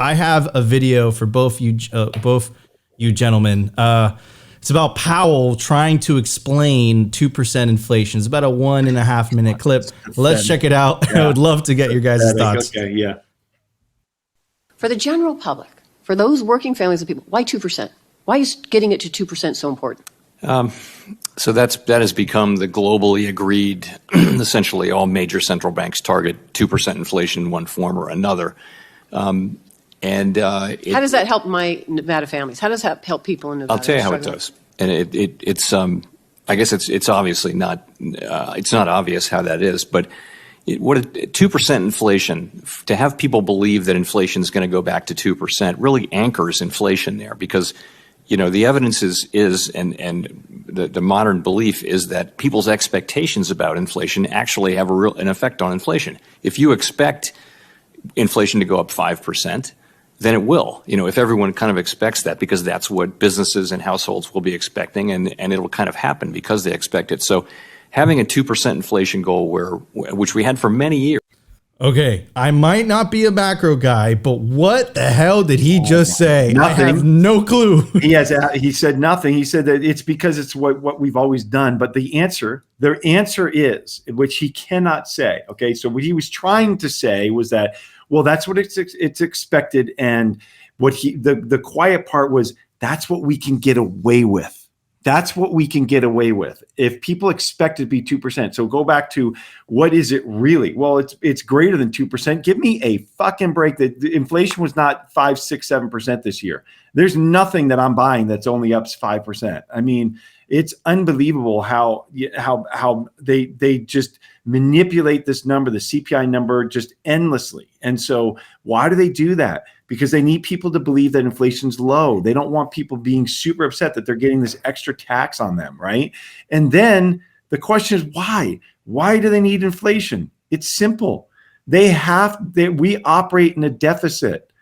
I have a video for both you gentlemen. It's about Powell trying to explain 2% inflation. It's about a 1.5 minute clip. Let's check it out. Yeah. I would love to get your guys' thoughts. Okay, yeah. For the general public, for those working families of people, why 2%? Why is getting it to 2% so important? So that has become the globally agreed, essentially all major central banks target 2% inflation in one form or another. How does that help my Nevada families? How does that help people in Nevada? I'll tell you how it does. And it's I guess it's obviously not, it's not obvious how that is, but 2% inflation, to have people believe that inflation is going to go back to 2% really anchors inflation there, because the evidence is and the modern belief is that people's expectations about inflation actually have an effect on inflation. If you expect inflation to go up 5%, then it will. If everyone kind of expects that, because that's what businesses and households will be expecting, and it'll kind of happen because they expect it. So having a 2% inflation goal, which we had for many years. Okay, I might not be a macro guy, but what the hell did he just say? Nothing. I have no clue. He said nothing. He said that it's because it's what we've always done. But their answer is, which he cannot say. Okay, so what he was trying to say was that, well, that's what it's expected, and what the quiet part was, that's what we can get away with. That's what we can get away with if people expect it to be 2%. So go back to, what is it really? Well, it's greater than 2%. Give me a fucking break. The inflation was not 5, 6, 7% this year. There's nothing that I'm buying that's only up 5%. I mean, it's unbelievable how they just manipulate this number, the CPI number, just endlessly. And so why do they do that? Because they need people to believe that inflation's low. They don't want people being super upset that they're getting this extra tax on them, right? And then the question is, why? Why do they need inflation? It's simple. We operate in a deficit.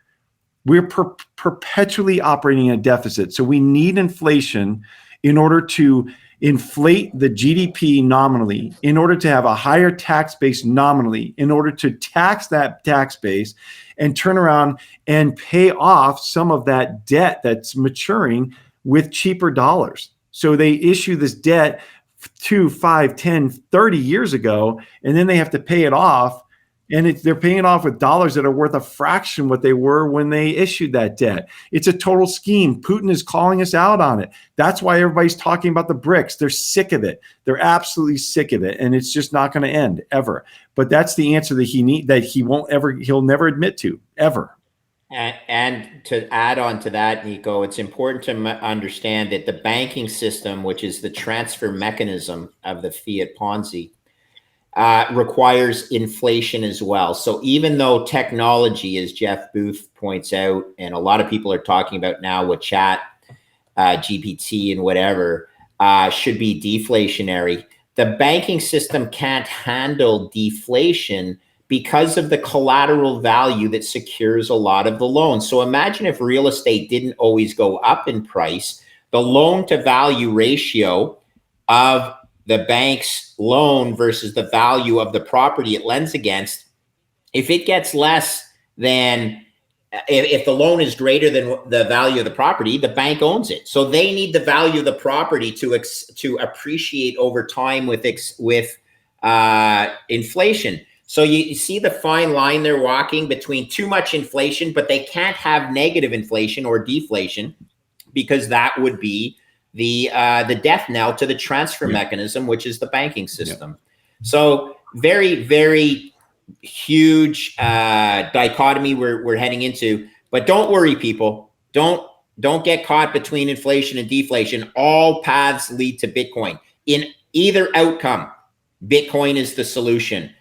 We're perpetually operating in a deficit. So we need inflation in order to inflate the GDP nominally, in order to have a higher tax base nominally, in order to tax that tax base and turn around and pay off some of that debt that's maturing with cheaper dollars. So they issue this debt 2, 5, 10, 30 years ago, and then they have to pay it off. And they're paying it off with dollars that are worth a fraction what they were when they issued that debt. It's a total scheme. Putin is calling us out on it. That's why everybody's talking about the BRICS. They're sick of it. They're absolutely sick of it. And it's just not going to end ever. But that's the answer that he'll never admit to, ever. And to add on to that, Nico, it's important to understand that the banking system, which is the transfer mechanism of the fiat Ponzi, requires inflation as well. So even though technology, as Jeff Booth points out, and a lot of people are talking about now with chat, GPT and whatever, should be deflationary, the banking system can't handle deflation because of the collateral value that secures a lot of the loans. So imagine if real estate didn't always go up in price, the loan to value ratio of the bank's loan versus the value of the property it lends against, if it gets less than, if the loan is greater than the value of the property, the bank owns it. So they need the value of the property to appreciate over time with inflation. So you see the fine line they're walking between too much inflation, but they can't have negative inflation or deflation, because that would be the death knell to the transfer mechanism, which is the banking system. So very, very huge dichotomy we're heading into. But don't worry, people. Don't get caught between inflation and deflation. All paths lead to Bitcoin. In either outcome, Bitcoin is the solution.